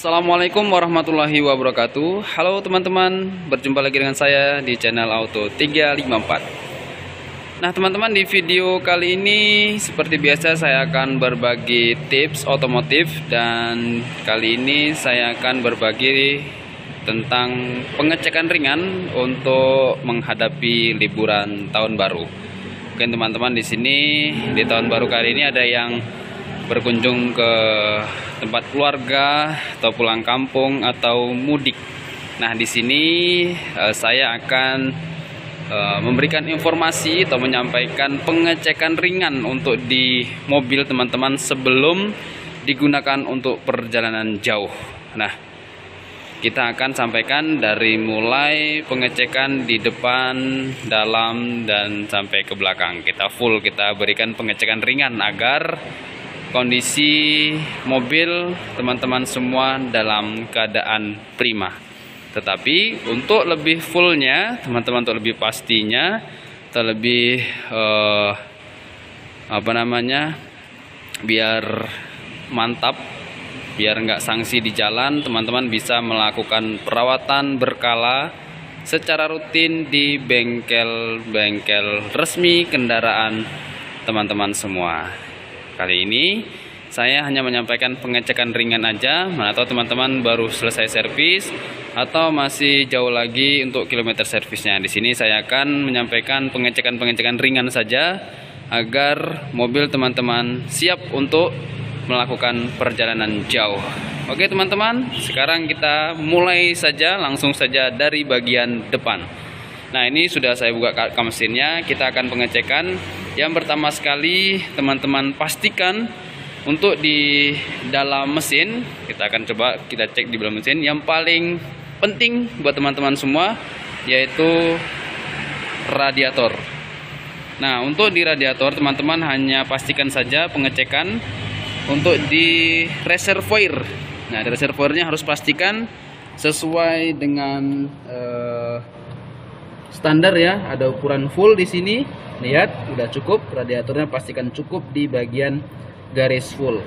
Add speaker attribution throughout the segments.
Speaker 1: Assalamualaikum warahmatullahi wabarakatuh. Halo teman-teman, berjumpa lagi dengan saya di channel Auto 354. Nah teman-teman, di video kali ini seperti biasa saya akan berbagi tips otomotif. Dan kali ini saya akan berbagi tentang pengecekan ringan untuk menghadapi liburan tahun baru. Mungkin teman-teman di sini di tahun baru kali ini ada yang berkunjung ke tempat keluarga atau pulang kampung atau mudik. Nah, di sini saya akan memberikan informasi atau menyampaikan pengecekan ringan untuk di mobil teman-teman sebelum digunakan untuk perjalanan jauh. Nah, kita akan sampaikan dari mulai pengecekan di depan, dalam, dan sampai ke belakang. Kita berikan pengecekan ringan agar kondisi mobil teman-teman semua dalam keadaan prima. Tetapi untuk lebih fullnya, teman-teman, untuk lebih pastinya atau lebih biar mantap, biar nggak sanksi di jalan, teman-teman bisa melakukan perawatan berkala secara rutin di bengkel-bengkel resmi kendaraan teman-teman semua. Kali ini saya hanya menyampaikan pengecekan ringan aja. Mana tahu teman-teman baru selesai servis atau masih jauh lagi untuk kilometer servisnya. Di sini saya akan menyampaikan pengecekan ringan saja agar mobil teman-teman siap untuk melakukan perjalanan jauh. Oke teman-teman, sekarang kita mulai saja, langsung saja dari bagian depan. Nah, ini sudah saya buka kap mesinnya. Kita akan pengecekan. Yang pertama sekali, teman-teman pastikan untuk di dalam mesin, kita akan coba kita cek di dalam mesin. Yang paling penting buat teman-teman semua yaitu radiator. Nah, untuk di radiator teman-teman hanya pastikan saja pengecekan untuk di reservoir. Nah, di reservoirnya harus pastikan sesuai dengan standar ya, ada ukuran full di sini. Lihat, udah cukup, radiatornya pastikan cukup di bagian garis full.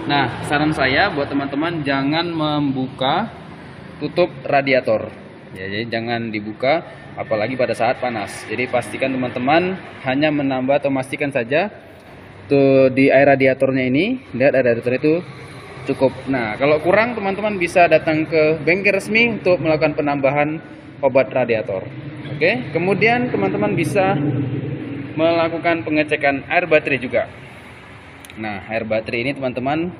Speaker 1: Nah, saran saya buat teman-teman jangan membuka tutup radiator. Ya, jadi jangan dibuka apalagi pada saat panas. Jadi pastikan teman-teman hanya menambah atau memastikan saja tuh di air radiatornya ini. Lihat, air radiator itu cukup. Nah, kalau kurang teman-teman bisa datang ke bengkel resmi untuk melakukan penambahan obat radiator. Oke, kemudian teman-teman bisa melakukan pengecekan air baterai juga. Nah, air baterai ini teman-teman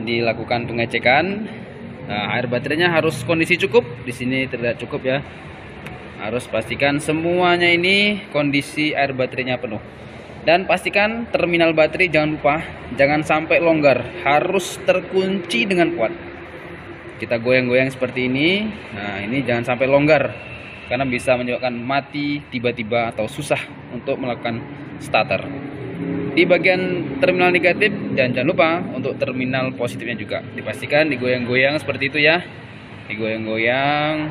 Speaker 1: dilakukan pengecekan. Nah, air baterainya harus kondisi cukup. Di sini terlihat cukup ya. Harus pastikan semuanya ini kondisi air baterainya penuh. Dan pastikan terminal baterai jangan lupa, jangan sampai longgar, harus terkunci dengan kuat. Kita goyang-goyang seperti ini. Nah, ini jangan sampai longgar karena bisa menyebabkan mati tiba-tiba atau susah untuk melakukan starter. Di bagian terminal negatif dan jangan lupa untuk terminal positifnya juga dipastikan digoyang-goyang seperti itu ya. Digoyang-goyang,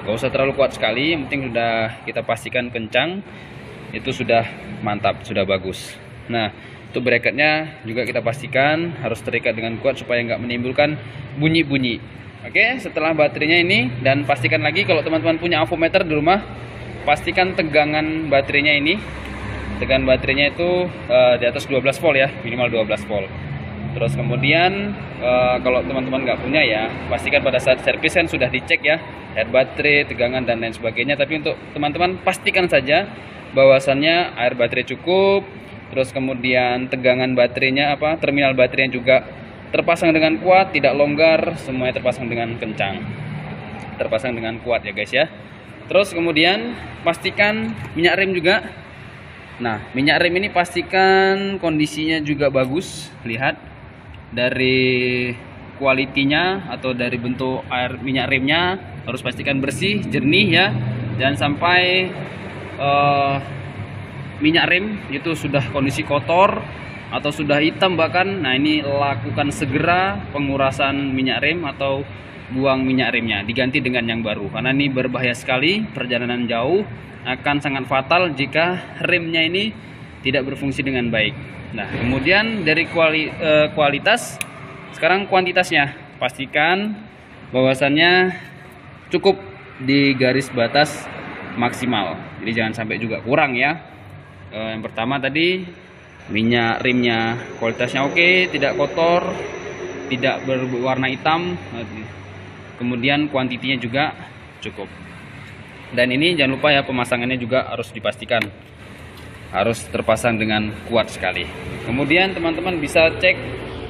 Speaker 1: gak usah terlalu kuat sekali, yang penting sudah kita pastikan kencang. Itu sudah mantap, sudah bagus. Nah, untuk bracketnya juga kita pastikan harus terikat dengan kuat supaya nggak menimbulkan bunyi-bunyi. Oke, setelah baterainya ini, dan pastikan lagi kalau teman-teman punya avometer di rumah, pastikan tegangan baterainya ini, tegangan baterainya itu di atas 12 volt ya, minimal 12 volt. Terus kemudian kalau teman-teman nggak punya ya, pastikan pada saat servis kan sudah dicek ya, air baterai, tegangan dan lain sebagainya. Tapi untuk teman-teman pastikan saja bahwasannya air baterai cukup. Terus kemudian tegangan baterainya terminal baterainya juga terpasang dengan kuat, tidak longgar, semuanya terpasang dengan kencang, terpasang dengan kuat ya guys ya. Terus kemudian pastikan minyak rem juga. Nah, minyak rem ini pastikan kondisinya juga bagus. Lihat dari kualitinya atau dari bentuk air minyak remnya harus pastikan bersih, jernih ya. Jangan sampai minyak rem itu sudah kondisi kotor atau sudah hitam bahkan. Nah, ini lakukan segera pengurasan minyak rem atau buang minyak remnya, diganti dengan yang baru karena ini berbahaya sekali. Perjalanan jauh akan sangat fatal jika remnya ini tidak berfungsi dengan baik. Nah, kemudian dari kualitas, sekarang kuantitasnya. pastikan bahwasannya cukup di garis batas maksimal. Jadi jangan sampai juga kurang ya. Yang pertama tadi minyak rimnya kualitasnya oke, tidak kotor, tidak berwarna hitam. Kemudian kuantitinya juga cukup. Dan ini jangan lupa ya, pemasangannya juga harus dipastikan harus terpasang dengan kuat sekali. Kemudian teman-teman bisa cek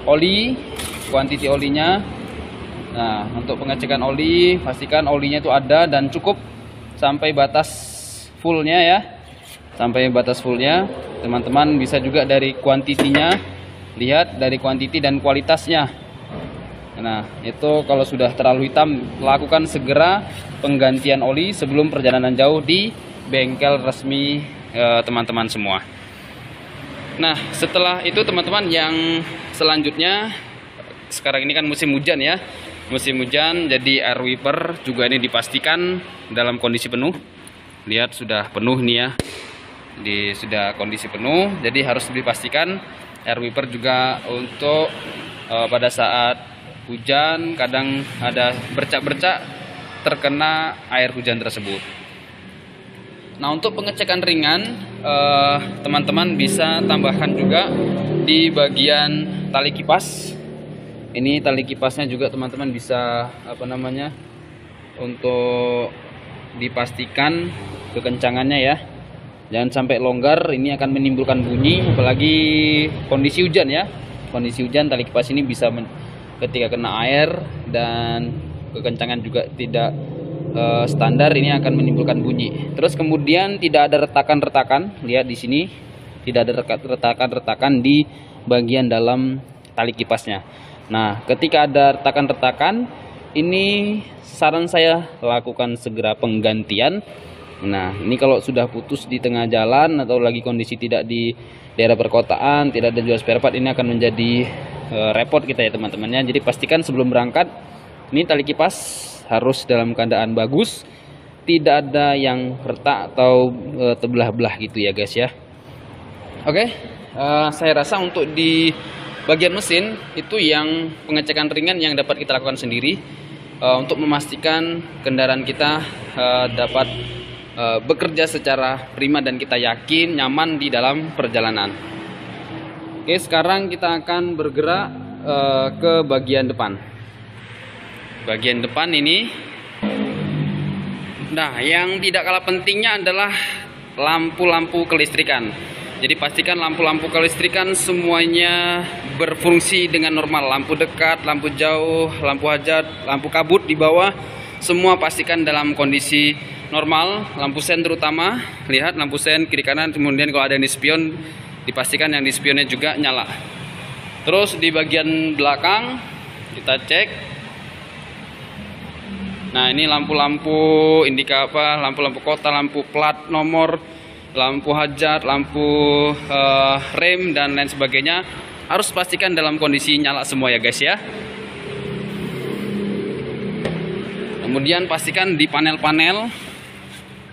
Speaker 1: oli, kuantiti olinya. Nah, untuk pengecekan oli, pastikan olinya itu ada dan cukup sampai batas fullnya ya. Sampai batas fullnya. Teman-teman bisa juga dari kuantitinya, lihat dari kuantiti dan kualitasnya. Nah, itu kalau sudah terlalu hitam, lakukan segera penggantian oli sebelum perjalanan jauh di bengkel resmi teman-teman semua. Nah, setelah itu teman-teman, yang selanjutnya, sekarang ini kan musim hujan ya, musim hujan, jadi air wiper juga ini dipastikan dalam kondisi penuh. Lihat sudah penuh nih ya, sudah kondisi penuh, jadi harus dipastikan air wiper juga untuk pada saat hujan kadang ada bercak-bercak terkena air hujan tersebut. Nah, untuk pengecekan ringan, teman-teman bisa tambahkan juga di bagian tali kipas. Ini tali kipasnya juga teman-teman bisa untuk dipastikan kekencangannya ya. Jangan sampai longgar, ini akan menimbulkan bunyi, apalagi kondisi hujan ya. Kondisi hujan, tali kipas ini bisa ketika kena air dan kekencangan juga tidak standar, ini akan menimbulkan bunyi. Terus kemudian tidak ada retakan-retakan, lihat di sini tidak ada retakan-retakan di bagian dalam tali kipasnya. Nah, ketika ada retakan-retakan, ini saran saya lakukan segera penggantian. Nah, ini kalau sudah putus di tengah jalan atau lagi kondisi tidak di daerah perkotaan, tidak ada jual spare part, ini akan menjadi repot kita ya teman-temannya. Jadi pastikan sebelum berangkat, ini tali kipas harus dalam keadaan bagus, tidak ada yang retak atau terbelah-belah gitu ya guys ya. Oke, saya rasa untuk di bagian mesin itu yang pengecekan ringan yang dapat kita lakukan sendiri untuk memastikan kendaraan kita dapat bekerja secara prima dan kita yakin nyaman di dalam perjalanan. Oke, sekarang kita akan bergerak ke bagian depan. Bagian depan ini, nah yang tidak kalah pentingnya adalah lampu-lampu kelistrikan. Jadi pastikan lampu-lampu kelistrikan semuanya berfungsi dengan normal. Lampu dekat, lampu jauh, lampu hajat, lampu kabut di bawah, semua pastikan dalam kondisi normal. Lampu sen terutama, lihat lampu sen kiri kanan, kemudian kalau ada yang di spion, dipastikan yang di spionnya juga nyala. Terus di bagian belakang kita cek. Nah, ini lampu-lampu lampu-lampu kota, lampu plat nomor, lampu hajat, lampu rem dan lain sebagainya harus pastikan dalam kondisi nyala semua ya guys ya. Kemudian pastikan di panel-panel,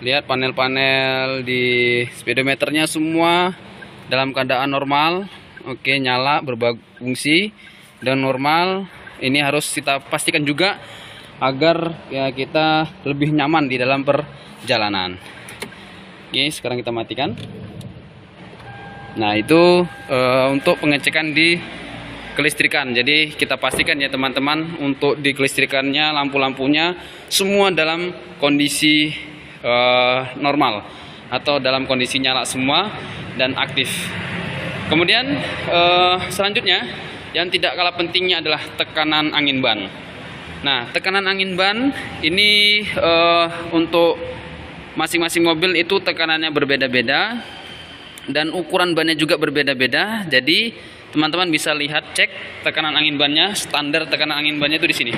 Speaker 1: lihat panel-panel di speedometernya semua dalam keadaan normal. Oke, nyala, berfungsi dan normal. Ini harus kita pastikan juga agar ya kita lebih nyaman di dalam perjalanan. Oke, sekarang kita matikan. Nah, itu untuk pengecekan di kelistrikan. Jadi kita pastikan ya teman-teman, untuk di kelistrikannya, lampu-lampunya semua dalam kondisi normal atau dalam kondisi nyala semua dan aktif. Kemudian selanjutnya yang tidak kalah pentingnya adalah tekanan angin ban. Nah, tekanan angin ban ini untuk masing-masing mobil itu tekanannya berbeda-beda dan ukuran bannya juga berbeda-beda. Jadi teman-teman bisa lihat, cek tekanan angin bannya, standar tekanan angin bannya itu di sini.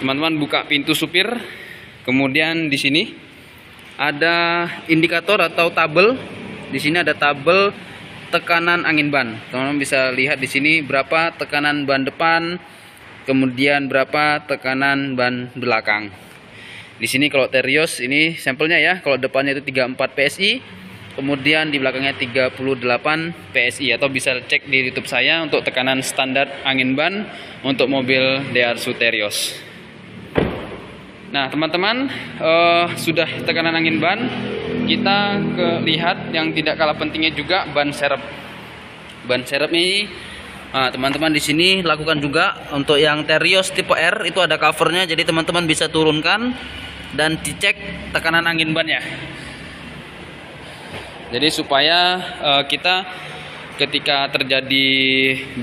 Speaker 1: Teman-teman buka pintu supir, kemudian di sini ada indikator atau tabel. Di sini ada tabel tekanan angin ban. Teman-teman bisa lihat di sini berapa tekanan ban depan, kemudian berapa tekanan ban belakang. Di sini kalau Terios ini sampelnya ya, kalau depannya itu 34 PSI, kemudian di belakangnya 38 PSI, atau bisa cek di YouTube saya untuk tekanan standar angin ban untuk mobil Daihatsu Terios. Nah teman-teman, sudah tekanan angin ban, kita lihat yang tidak kalah pentingnya juga ban serep. Ban serep ini, teman-teman di sini lakukan juga untuk yang Terios tipe R itu ada covernya, jadi teman-teman bisa turunkan dan dicek tekanan angin bannya. Jadi supaya kita ketika terjadi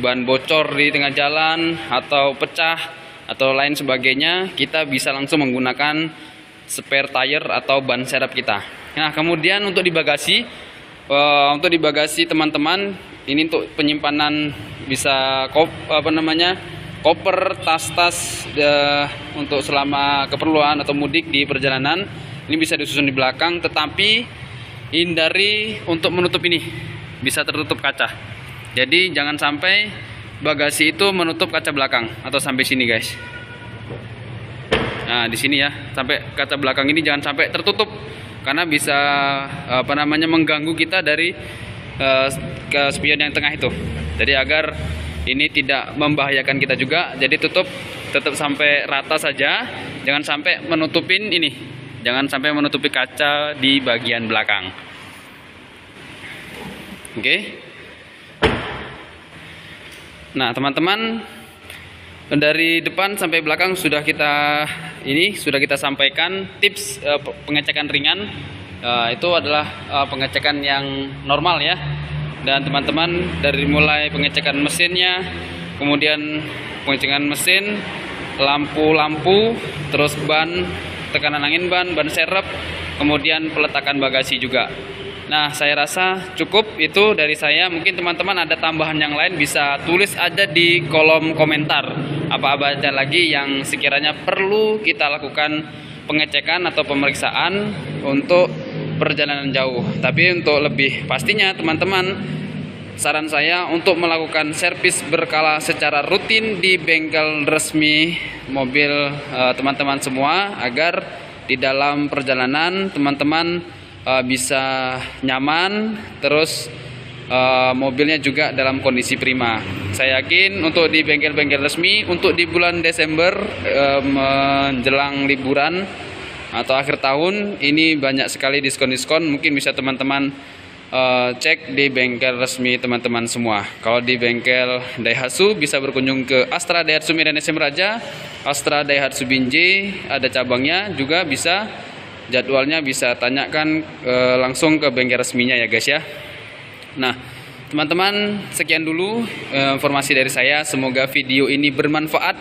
Speaker 1: ban bocor di tengah jalan atau pecah atau lain sebagainya, kita bisa langsung menggunakan spare tire atau ban serep kita. Nah kemudian untuk di bagasi teman-teman, ini untuk penyimpanan bisa koper, tas-tas untuk selama keperluan atau mudik di perjalanan, ini bisa disusun di belakang, tetapi hindari untuk menutup ini, bisa tertutup kaca. Jadi jangan sampai bagasi itu menutup kaca belakang atau sampai sini guys. Nah di sini ya, sampai kaca belakang ini jangan sampai tertutup, karena bisa mengganggu kita dari ke spion yang tengah itu. Jadi agar ini tidak membahayakan kita juga, jadi tetap sampai rata saja, jangan sampai menutupin ini. Jangan sampai menutupi kaca di bagian belakang. Oke. Nah, teman-teman, dari depan sampai belakang sudah kita sampaikan tips pengecekan ringan. Itu adalah pengecekan yang normal ya. Dan teman-teman, dari mulai pengecekan mesinnya, kemudian pengecekan mesin, lampu-lampu, terus ban, tekanan angin ban serep, kemudian peletakan bagasi juga. Nah saya rasa cukup itu dari saya. Mungkin teman-teman ada tambahan yang lain, bisa tulis aja di kolom komentar apa aja lagi yang sekiranya perlu kita lakukan pengecekan atau pemeriksaan untuk perjalanan jauh. Tapi untuk lebih pastinya teman-teman, saran saya untuk melakukan servis berkala secara rutin di bengkel resmi mobil teman-teman semua, agar di dalam perjalanan teman-teman bisa nyaman, terus mobilnya juga dalam kondisi prima. Saya yakin untuk di bengkel-bengkel resmi, untuk di bulan Desember menjelang liburan atau akhir tahun ini banyak sekali diskon-diskon. Mungkin bisa teman-teman cek di bengkel resmi teman-teman semua. Kalau di bengkel Daihatsu bisa berkunjung ke Astra Daihatsu Medan SM Raja, Astra Daihatsu Binjai ada cabangnya juga, bisa jadwalnya bisa tanyakan langsung ke bengkel resminya ya guys ya. Nah teman-teman, sekian dulu informasi dari saya, semoga video ini bermanfaat.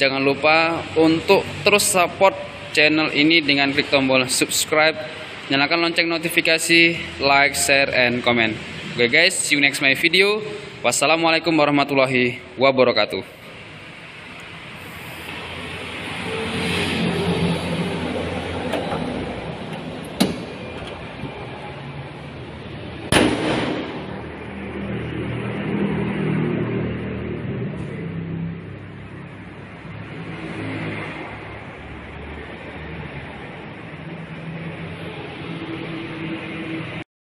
Speaker 1: Jangan lupa untuk terus support channel ini dengan klik tombol subscribe, nyalakan lonceng notifikasi, like, share, and comment. Oke guys, see you next my video. Wassalamualaikum warahmatullahi wabarakatuh.